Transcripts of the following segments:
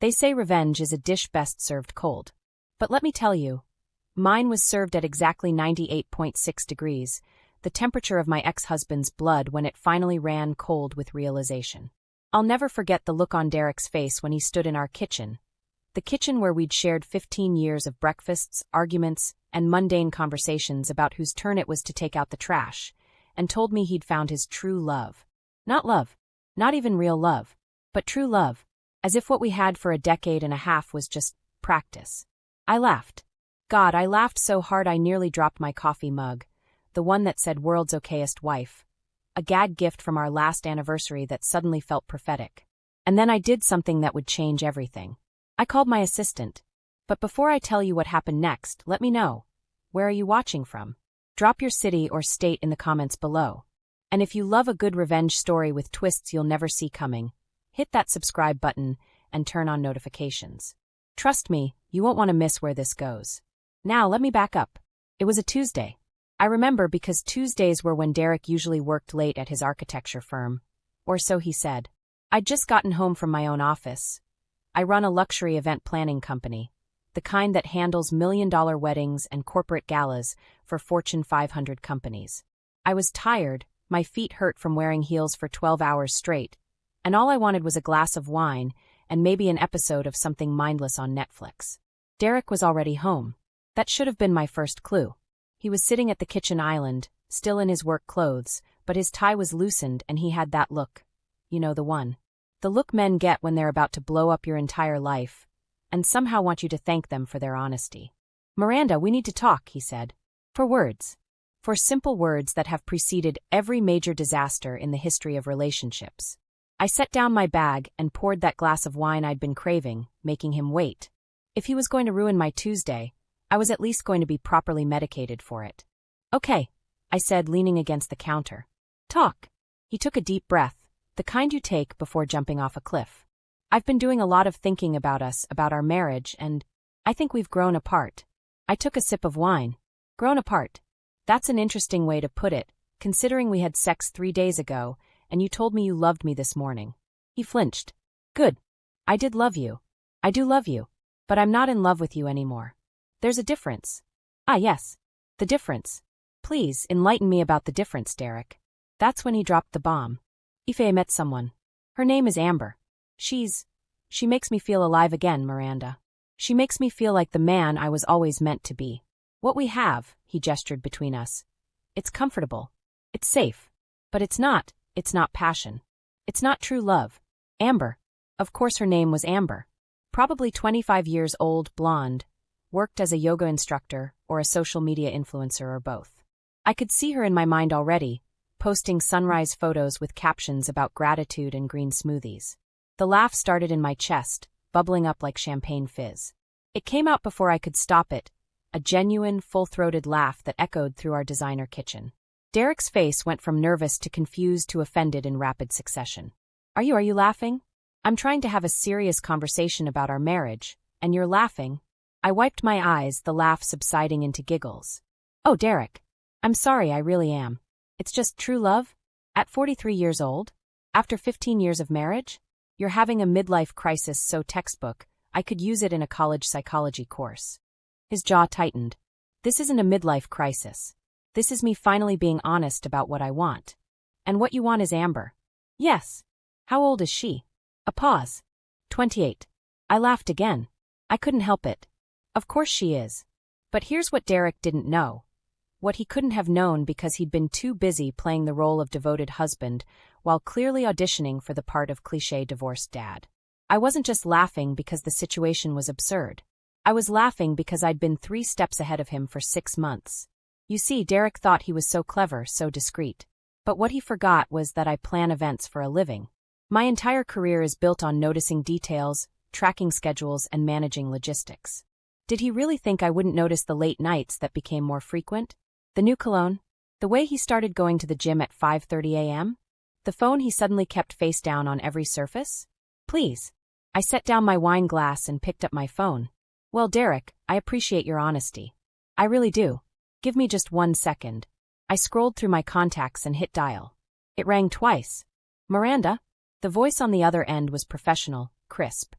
They say revenge is a dish best served cold. But let me tell you, mine was served at exactly 98.6 degrees, the temperature of my ex-husband's blood when it finally ran cold with realization. I'll never forget the look on Derek's face when he stood in our kitchen, the kitchen where we'd shared 15 years of breakfasts, arguments, and mundane conversations about whose turn it was to take out the trash, and told me he'd found his true love. Not even real love, but true love, as if what we had for a decade and a half was just practice. I laughed. God, I laughed so hard I nearly dropped my coffee mug, the one that said "World's Okayest Wife," a gag gift from our last anniversary that suddenly felt prophetic. And then I did something that would change everything. I called my assistant. But before I tell you what happened next, let me know. Where are you watching from? Drop your city or state in the comments below. And if you love a good revenge story with twists you'll never see coming, hit that subscribe button and turn on notifications. Trust me, you won't want to miss where this goes. Now let me back up. It was a Tuesday. I remember because Tuesdays were when Derek usually worked late at his architecture firm. Or so he said. I'd just gotten home from my own office. I run a luxury event planning company, the kind that handles million-dollar weddings and corporate galas for Fortune 500 companies. I was tired, my feet hurt from wearing heels for 12 hours straight, and all I wanted was a glass of wine and maybe an episode of something mindless on Netflix. Derek was already home. That should have been my first clue. He was sitting at the kitchen island, still in his work clothes, but his tie was loosened and he had that look. You know the one. The look men get when they're about to blow up your entire life, and somehow want you to thank them for their honesty. Miranda, we need to talk, he said. For words. For simple words that have preceded every major disaster in the history of relationships. I set down my bag and poured that glass of wine I'd been craving, making him wait. If he was going to ruin my Tuesday, I was at least going to be properly medicated for it. Okay, I said, leaning against the counter. Talk. He took a deep breath, the kind you take before jumping off a cliff. I've been doing a lot of thinking about us, about our marriage, and I think we've grown apart. I took a sip of wine. Grown apart. That's an interesting way to put it, considering we had sex 3 days ago, and you told me you loved me this morning. He flinched. Good. I did love you. I do love you. But I'm not in love with you anymore. There's a difference. Ah, yes. The difference. Please, enlighten me about the difference, Derek. That's when he dropped the bomb. Ife met someone. Her name is Amber. She makes me feel alive again, Miranda. She makes me feel like the man I was always meant to be. What we have, he gestured between us. It's comfortable. It's safe. But it's not passion. It's not true love. Amber. Of course her name was Amber. Probably 25 years old, blonde. Worked as a yoga instructor or a social media influencer or both. I could see her in my mind already, posting sunrise photos with captions about gratitude and green smoothies. The laugh started in my chest, bubbling up like champagne fizz. It came out before I could stop it, a genuine, full-throated laugh that echoed through our designer kitchen. Derek's face went from nervous to confused to offended in rapid succession. Are you laughing? I'm trying to have a serious conversation about our marriage, and you're laughing? I wiped my eyes, the laugh subsiding into giggles. Oh, Derek. I'm sorry, I really am. It's just true love? At 43 years old? After 15 years of marriage? You're having a midlife crisis so textbook, I could use it in a college psychology course. His jaw tightened. This isn't a midlife crisis. This is me finally being honest about what I want. And what you want is Amber. Yes. How old is she? A pause. 28. I laughed again. I couldn't help it. Of course she is. But here's what Derek didn't know. What he couldn't have known because he'd been too busy playing the role of devoted husband while clearly auditioning for the part of cliché divorced dad. I wasn't just laughing because the situation was absurd. I was laughing because I'd been 3 steps ahead of him for 6 months. You see, Derek thought he was so clever, so discreet. But what he forgot was that I plan events for a living. My entire career is built on noticing details, tracking schedules, and managing logistics. Did he really think I wouldn't notice the late nights that became more frequent? The new cologne? The way he started going to the gym at 5:30 a.m.? The phone he suddenly kept face down on every surface? Please. I set down my wine glass and picked up my phone. Well, Derek, I appreciate your honesty. I really do. Give me just 1 second. I scrolled through my contacts and hit dial. It rang twice. Miranda? The voice on the other end was professional, crisp.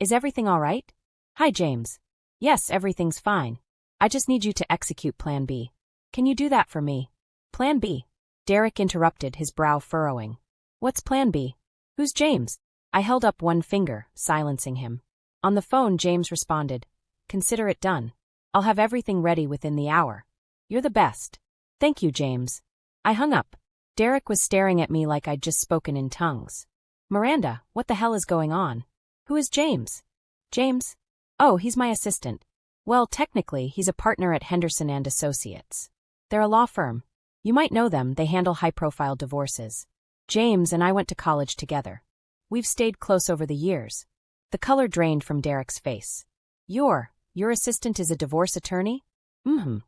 Is everything all right? Hi, James. Yes, everything's fine. I just need you to execute Plan B. Can you do that for me? Plan B? Derek interrupted, his brow furrowing. What's Plan B? Who's James? I held up one finger, silencing him. On the phone, James responded, Consider it done. I'll have everything ready within the hour. You're the best. Thank you, James. I hung up. Derek was staring at me like I'd just spoken in tongues. Miranda, what the hell is going on? Who is James? James? Oh, he's my assistant. Well, technically, he's a partner at Henderson and Associates. They're a law firm. You might know them, they handle high-profile divorces. James and I went to college together. We've stayed close over the years. The color drained from Derek's face. Your assistant is a divorce attorney? Mm-hmm.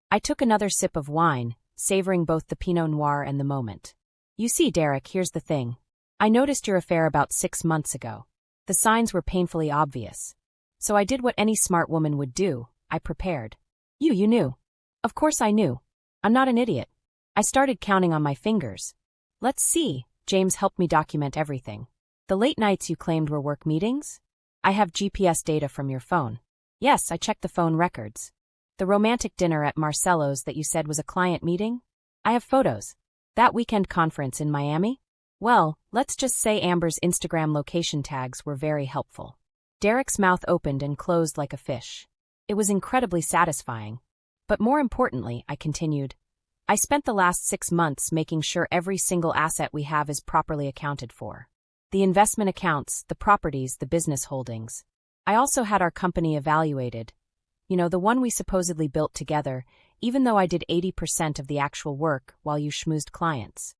I took another sip of wine, savoring both the Pinot Noir and the moment. You see, Derek, here's the thing. I noticed your affair about 6 months ago. The signs were painfully obvious. So I did what any smart woman would do, I prepared. You knew. Of course I knew. I'm not an idiot. I started counting on my fingers. Let's see, James helped me document everything. The late nights you claimed were work meetings? I have GPS data from your phone. Yes, I checked the phone records. The romantic dinner at Marcello's that you said was a client meeting? I have photos. That weekend conference in Miami? Well, let's just say Amber's Instagram location tags were very helpful. Derek's mouth opened and closed like a fish. It was incredibly satisfying. But more importantly, I continued, I spent the last 6 months making sure every single asset we have is properly accounted for. The investment accounts, the properties, the business holdings. I also had our company evaluated. You know, the one we supposedly built together, even though I did 80% of the actual work while you schmoozed clients.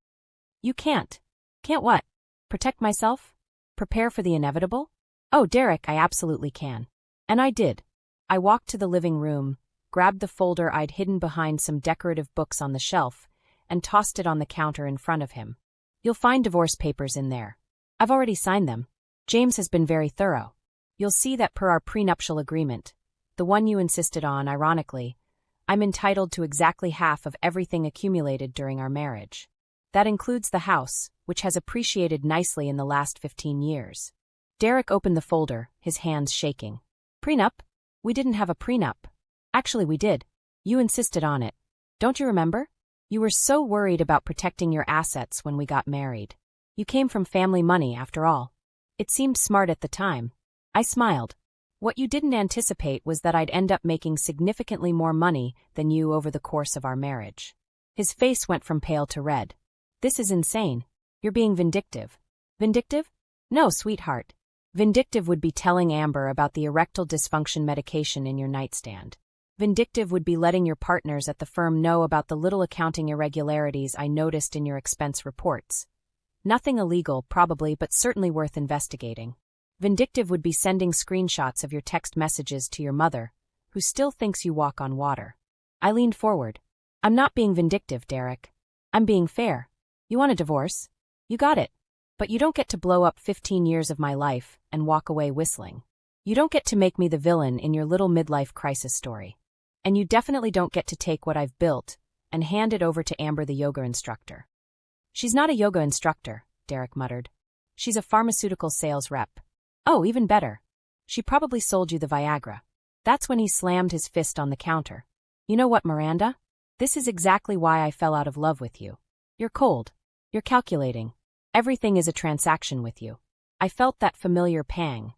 You can't. Can't what? Protect myself? Prepare for the inevitable? Oh, Derek, I absolutely can. And I did. I walked to the living room, grabbed the folder I'd hidden behind some decorative books on the shelf, and tossed it on the counter in front of him. You'll find divorce papers in there. I've already signed them. James has been very thorough. You'll see that per our prenuptial agreement, the one you insisted on, ironically, I'm entitled to exactly half of everything accumulated during our marriage. That includes the house, which has appreciated nicely in the last 15 years. Derek opened the folder, his hands shaking. Prenup? We didn't have a prenup. Actually, we did. You insisted on it. Don't you remember? You were so worried about protecting your assets when we got married. You came from family money, after all. It seemed smart at the time. I smiled. What you didn't anticipate was that I'd end up making significantly more money than you over the course of our marriage. His face went from pale to red. This is insane. You're being vindictive. Vindictive? No, sweetheart. Vindictive would be telling Amber about the erectile dysfunction medication in your nightstand. Vindictive would be letting your partners at the firm know about the little accounting irregularities I noticed in your expense reports. Nothing illegal, probably, but certainly worth investigating. Vindictive would be sending screenshots of your text messages to your mother, who still thinks you walk on water. I leaned forward. I'm not being vindictive, Derek. I'm being fair. You want a divorce? You got it. But you don't get to blow up 15 years of my life and walk away whistling. You don't get to make me the villain in your little midlife crisis story. And you definitely don't get to take what I've built and hand it over to Amber, the yoga instructor. She's not a yoga instructor, Derek muttered. She's a pharmaceutical sales rep. Oh, even better. She probably sold you the Viagra. That's when he slammed his fist on the counter. You know what, Miranda? This is exactly why I fell out of love with you. You're cold. You're calculating. Everything is a transaction with you. I felt that familiar pang.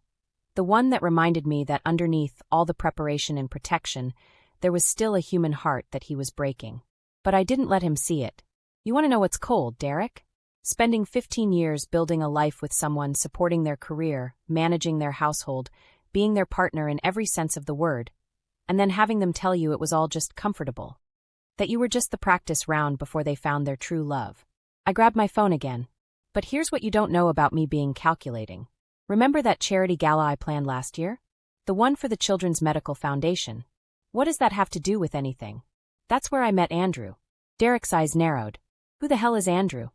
The one that reminded me that underneath all the preparation and protection, there was still a human heart that he was breaking. But I didn't let him see it. You want to know what's cold, Derek? Spending 15 years building a life with someone, supporting their career, managing their household, being their partner in every sense of the word, and then having them tell you it was all just comfortable. That you were just the practice round before they found their true love. I grabbed my phone again. But here's what you don't know about me being calculating. Remember that charity gala I planned last year? The one for the Children's Medical Foundation. What does that have to do with anything? That's where I met Andrew. Derek's eyes narrowed. Who the hell is Andrew?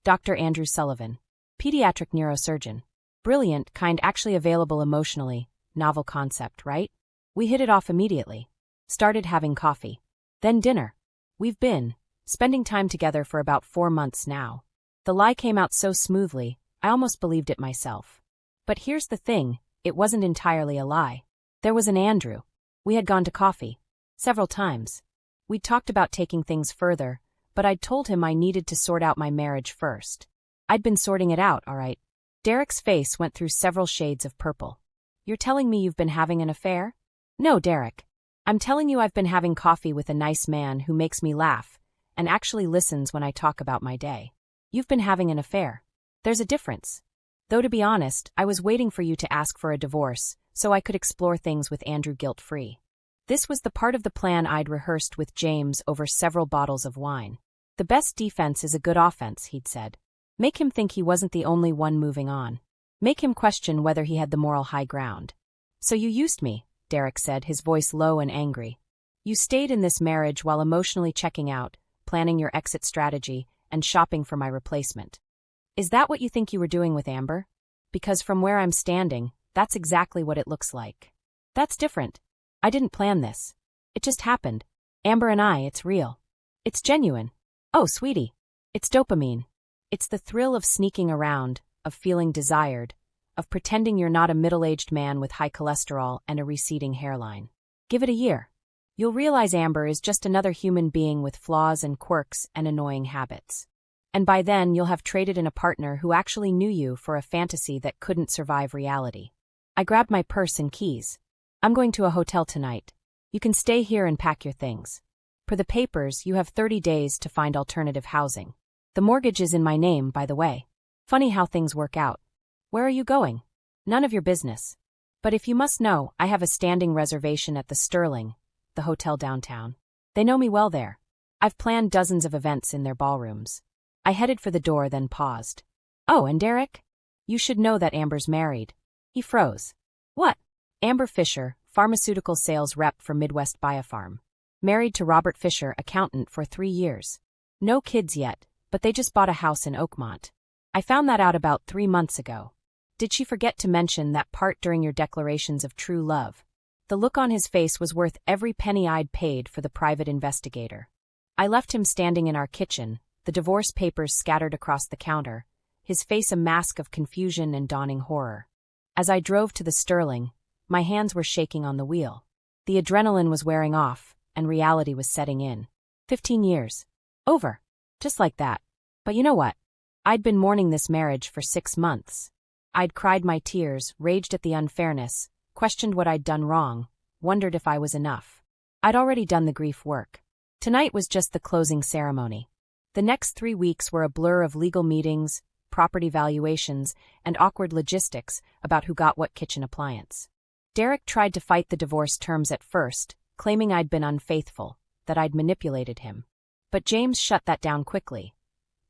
Dr. Andrew Sullivan. Pediatric neurosurgeon. Brilliant, kind, actually available emotionally. Novel concept, right? We hit it off immediately. Started having coffee. Then dinner. We've been spending time together for about 4 months now. The lie came out so smoothly, I almost believed it myself. But here's the thing, it wasn't entirely a lie. There was an Andrew. We had gone to coffee. Several times. We'd talked about taking things further, but I'd told him I needed to sort out my marriage first. I'd been sorting it out, all right. Derek's face went through several shades of purple. You're telling me you've been having an affair? No, Derek. I'm telling you I've been having coffee with a nice man who makes me laugh and actually listens when I talk about my day. You've been having an affair. There's a difference. Though to be honest, I was waiting for you to ask for a divorce so I could explore things with Andrew guilt-free. This was the part of the plan I'd rehearsed with James over several bottles of wine. The best defense is a good offense, he'd said. Make him think he wasn't the only one moving on. Make him question whether he had the moral high ground. So you used me, Derek said, his voice low and angry. You stayed in this marriage while emotionally checking out, planning your exit strategy, and shopping for my replacement. Is that what you think you were doing with Amber? Because from where I'm standing, that's exactly what it looks like. That's different. I didn't plan this. It just happened. Amber and I, it's real. It's genuine. Oh, sweetie. It's dopamine. It's the thrill of sneaking around, of feeling desired, of pretending you're not a middle-aged man with high cholesterol and a receding hairline. Give it a year. You'll realize Amber is just another human being with flaws and quirks and annoying habits. And by then you'll have traded in a partner who actually knew you for a fantasy that couldn't survive reality. I grabbed my purse and keys. I'm going to a hotel tonight. You can stay here and pack your things. Per the papers, you have 30 days to find alternative housing. The mortgage is in my name, by the way. Funny how things work out. Where are you going? None of your business. But if you must know, I have a standing reservation at the Sterling, the hotel downtown. They know me well there. I've planned dozens of events in their ballrooms. I headed for the door, then paused. Oh, and Derek? You should know that Amber's married. He froze. What? Amber Fisher, pharmaceutical sales rep for Midwest Biopharm. Married to Robert Fisher, accountant, for 3 years. No kids yet, but they just bought a house in Oakmont. I found that out about 3 months ago. Did she forget to mention that part during your declarations of true love? The look on his face was worth every penny I'd paid for the private investigator. I left him standing in our kitchen, the divorce papers scattered across the counter, his face a mask of confusion and dawning horror. As I drove to the Sterling, my hands were shaking on the wheel. The adrenaline was wearing off, and reality was setting in. 15 years. Over. Just like that. But you know what? I'd been mourning this marriage for 6 months. I'd cried my tears, raged at the unfairness, questioned what I'd done wrong, wondered if I was enough. I'd already done the grief work. Tonight was just the closing ceremony. The next 3 weeks were a blur of legal meetings, property valuations, and awkward logistics about who got what kitchen appliance. Derek tried to fight the divorce terms at first, claiming I'd been unfaithful, that I'd manipulated him. But James shut that down quickly.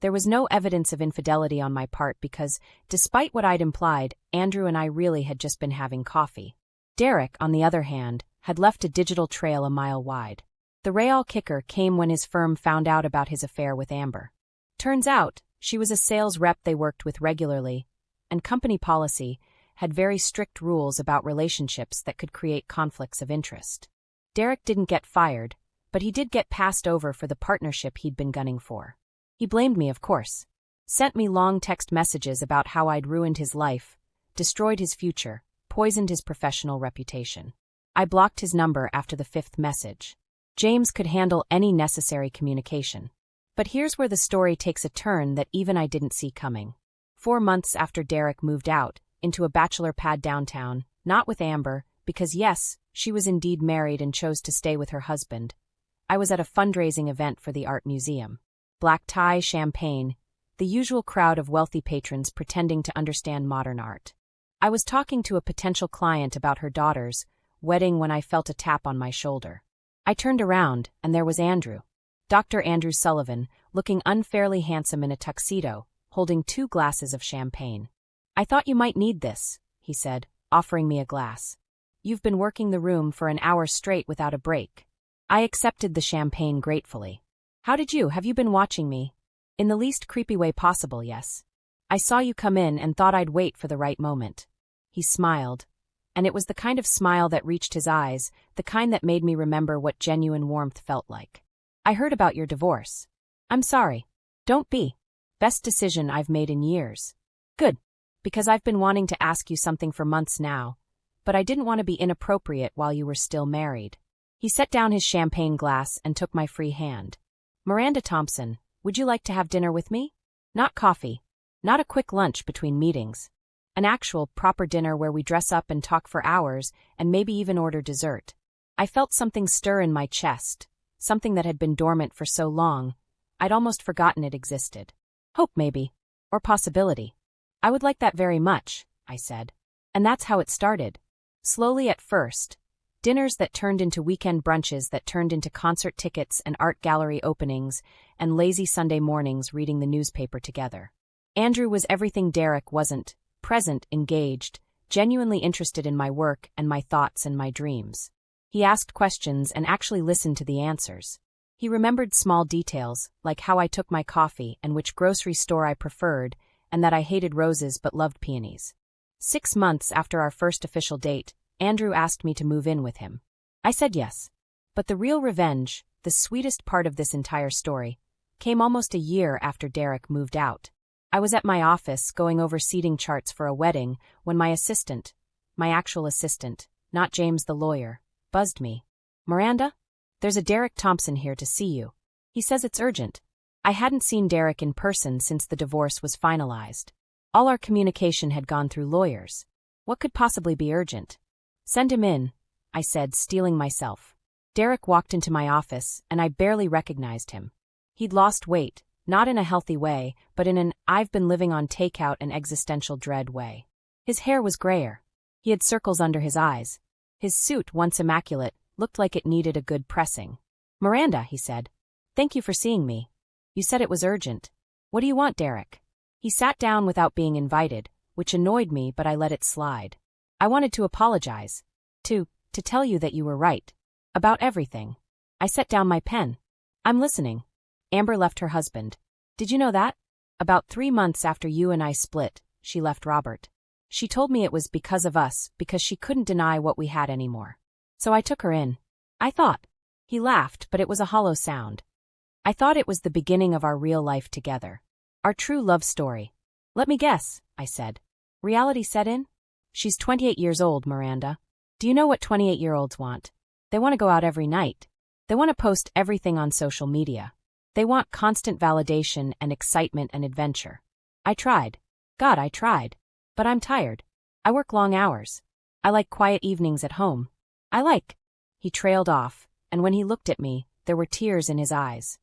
There was no evidence of infidelity on my part because, despite what I'd implied, Andrew and I really had just been having coffee. Derek, on the other hand, had left a digital trail a mile wide. The real kicker came when his firm found out about his affair with Amber. Turns out, she was a sales rep they worked with regularly, and company policy had very strict rules about relationships that could create conflicts of interest. Derek didn't get fired, but he did get passed over for the partnership he'd been gunning for. He blamed me, of course. Sent me long text messages about how I'd ruined his life, destroyed his future, poisoned his professional reputation. I blocked his number after the 5th message. James could handle any necessary communication. But here's where the story takes a turn that even I didn't see coming. 4 months after Derek moved out, into a bachelor pad downtown, not with Amber, because yes, she was indeed married and chose to stay with her husband, I was at a fundraising event for the art museum. Black tie, champagne, the usual crowd of wealthy patrons pretending to understand modern art. I was talking to a potential client about her daughter's wedding when I felt a tap on my shoulder. I turned around, and there was Andrew. Dr. Andrew Sullivan, looking unfairly handsome in a tuxedo, holding 2 glasses of champagne. I thought you might need this, he said, offering me a glass. You've been working the room for an hour straight without a break. I accepted the champagne gratefully. How did you? Have you been watching me? In the least creepy way possible, yes. I saw you come in and thought I'd wait for the right moment. He smiled, and it was the kind of smile that reached his eyes, the kind that made me remember what genuine warmth felt like. I heard about your divorce. I'm sorry. Don't be. Best decision I've made in years. Good. Because I've been wanting to ask you something for months now, but I didn't want to be inappropriate while you were still married. He set down his champagne glass and took my free hand. Miranda Thompson, would you like to have dinner with me? Not coffee. Not a quick lunch between meetings. An actual, proper dinner where we dress up and talk for hours and maybe even order dessert. I felt something stir in my chest, something that had been dormant for so long, I'd almost forgotten it existed. Hope maybe. Or possibility. I would like that very much, I said. And that's how it started. Slowly at first. Dinners that turned into weekend brunches that turned into concert tickets and art gallery openings, and lazy Sunday mornings reading the newspaper together. Andrew was everything Derek wasn't: present, engaged, genuinely interested in my work and my thoughts and my dreams. He asked questions and actually listened to the answers. He remembered small details, like how I took my coffee and which grocery store I preferred, and that I hated roses but loved peonies. 6 months after our first official date, Andrew asked me to move in with him. I said yes. But the real revenge, the sweetest part of this entire story, came almost a year after Derek moved out. I was at my office going over seating charts for a wedding when my assistant, my actual assistant, not James the lawyer, buzzed me. Miranda? There's a Derek Thompson here to see you. He says it's urgent. I hadn't seen Derek in person since the divorce was finalized. All our communication had gone through lawyers. What could possibly be urgent? Send him in, I said, steeling myself. Derek walked into my office, and I barely recognized him. He'd lost weight, not in a healthy way, but in an I've been living on takeout and existential dread way. His hair was grayer. He had circles under his eyes. His suit, once immaculate, looked like it needed a good pressing. Miranda, he said. Thank you for seeing me. You said it was urgent. What do you want, Derek? He sat down without being invited, which annoyed me, but I let it slide. I wanted to apologize. To tell you that you were right. About everything. I set down my pen. I'm listening. Amber left her husband. Did you know that? About 3 months after you and I split, she left Robert. She told me it was because of us, because she couldn't deny what we had anymore. So I took her in. I thought. He laughed, but it was a hollow sound. I thought it was the beginning of our real life together. Our true love story. Let me guess, I said. Reality set in? She's 28 years old, Miranda. Do you know what 28-year-olds want? They want to go out every night. They want to post everything on social media. They want constant validation and excitement and adventure. I tried. God, I tried. But I'm tired. I work long hours. I like quiet evenings at home. He trailed off, and when he looked at me, there were tears in his eyes.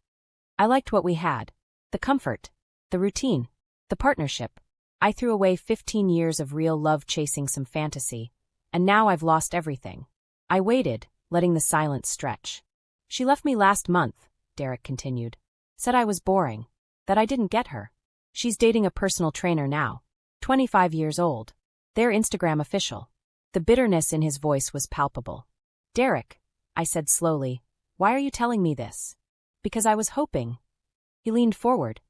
I liked what we had. The comfort. The routine. The partnership. I threw away 15 years of real love chasing some fantasy, and now I've lost everything. I waited, letting the silence stretch. She left me last month, Derek continued. Said I was boring. That I didn't get her. She's dating a personal trainer now. 25 years old. They're Instagram official. The bitterness in his voice was palpable. Derek, I said slowly, why are you telling me this? Because I was hoping. He leaned forward.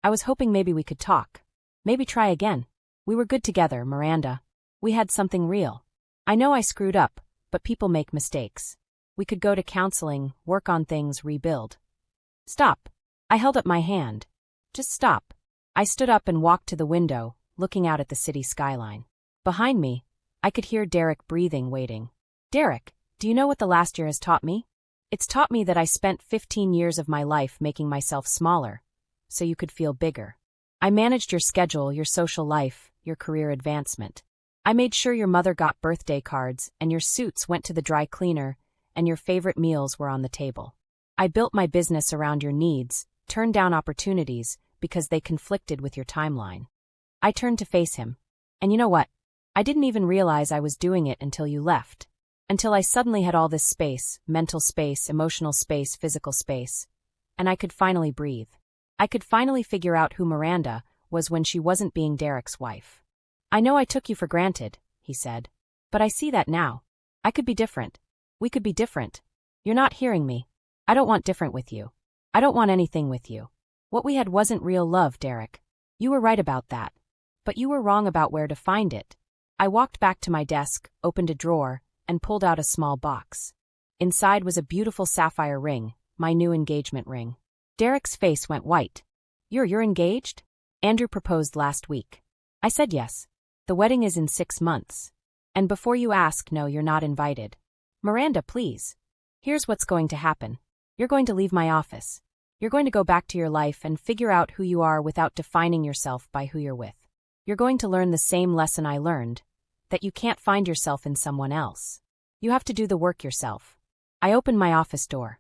I was hoping maybe we could talk. Maybe try again. We were good together, Miranda. We had something real. I know I screwed up, but people make mistakes. We could go to counseling, work on things, rebuild. Stop. I held up my hand. Just stop. I stood up and walked to the window, looking out at the city skyline. Behind me, I could hear Derek breathing, waiting. Derek, do you know what the last year has taught me? It's taught me that I spent 15 years of my life making myself smaller, so you could feel bigger. I managed your schedule, your social life, your career advancement. I made sure your mother got birthday cards and your suits went to the dry cleaner and your favorite meals were on the table. I built my business around your needs, turned down opportunities because they conflicted with your timeline. I turned to face him. And you know what? I didn't even realize I was doing it until you left. Until I suddenly had all this space, mental space, emotional space, physical space. And I could finally breathe. I could finally figure out who Miranda was when she wasn't being Derek's wife. I know I took you for granted, he said. But I see that now. I could be different. We could be different. You're not hearing me. I don't want different with you. I don't want anything with you. What we had wasn't real love, Derek. You were right about that. But you were wrong about where to find it. I walked back to my desk, opened a drawer, and pulled out a small box. Inside was a beautiful sapphire ring, my new engagement ring. Derek's face went white. You're engaged? Andrew proposed last week. I said yes. The wedding is in 6 months. And before you ask, no, you're not invited. Miranda, please. Here's what's going to happen. You're going to leave my office. You're going to go back to your life and figure out who you are without defining yourself by who you're with. You're going to learn the same lesson I learned, that you can't find yourself in someone else. You have to do the work yourself. I open my office door.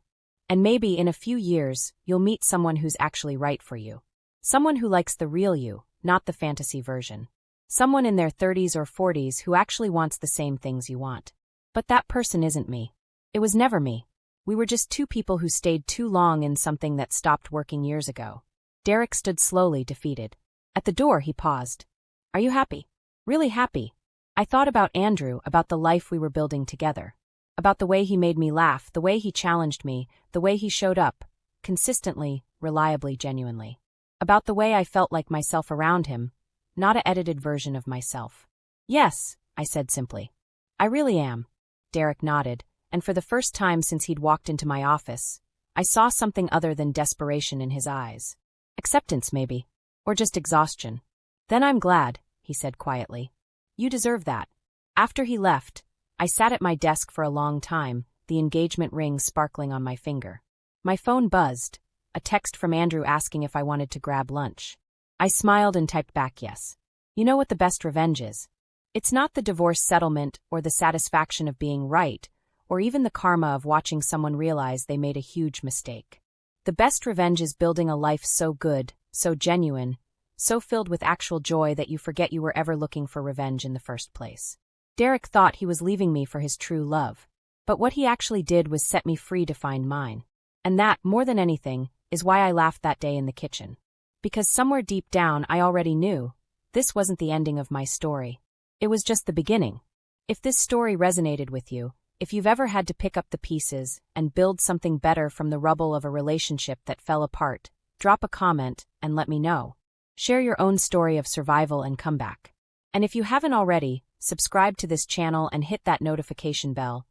And maybe in a few years, you'll meet someone who's actually right for you. Someone who likes the real you, not the fantasy version. Someone in their 30s or 40s who actually wants the same things you want. But that person isn't me. It was never me. We were just two people who stayed too long in something that stopped working years ago. Derek stood slowly, defeated. At the door, he paused. Are you happy? Really happy? I thought about Andrew, about the life we were building together. About the way he made me laugh, the way he challenged me, the way he showed up, consistently, reliably, genuinely. About the way I felt like myself around him, not an edited version of myself. Yes, I said simply. I really am. Derek nodded, and for the first time since he'd walked into my office, I saw something other than desperation in his eyes. Acceptance, maybe. Or just exhaustion. Then I'm glad, he said quietly. You deserve that. After he left, I sat at my desk for a long time, the engagement ring sparkling on my finger. My phone buzzed, a text from Andrew asking if I wanted to grab lunch. I smiled and typed back yes. You know what the best revenge is? It's not the divorce settlement or the satisfaction of being right, or even the karma of watching someone realize they made a huge mistake. The best revenge is building a life so good, so genuine, so filled with actual joy that you forget you were ever looking for revenge in the first place. Derek thought he was leaving me for his true love. But what he actually did was set me free to find mine. And that, more than anything, is why I laughed that day in the kitchen. Because somewhere deep down I already knew, this wasn't the ending of my story. It was just the beginning. If this story resonated with you, if you've ever had to pick up the pieces and build something better from the rubble of a relationship that fell apart, drop a comment and let me know. Share your own story of survival and comeback. And if you haven't already, subscribe to this channel and hit that notification bell,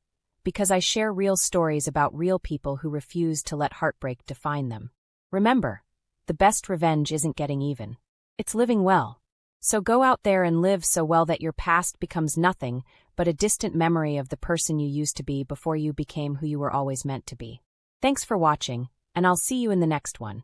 because I share real stories about real people who refuse to let heartbreak define them. Remember, the best revenge isn't getting even. It's living well. So go out there and live so well that your past becomes nothing but a distant memory of the person you used to be before you became who you were always meant to be. Thanks for watching, and I'll see you in the next one.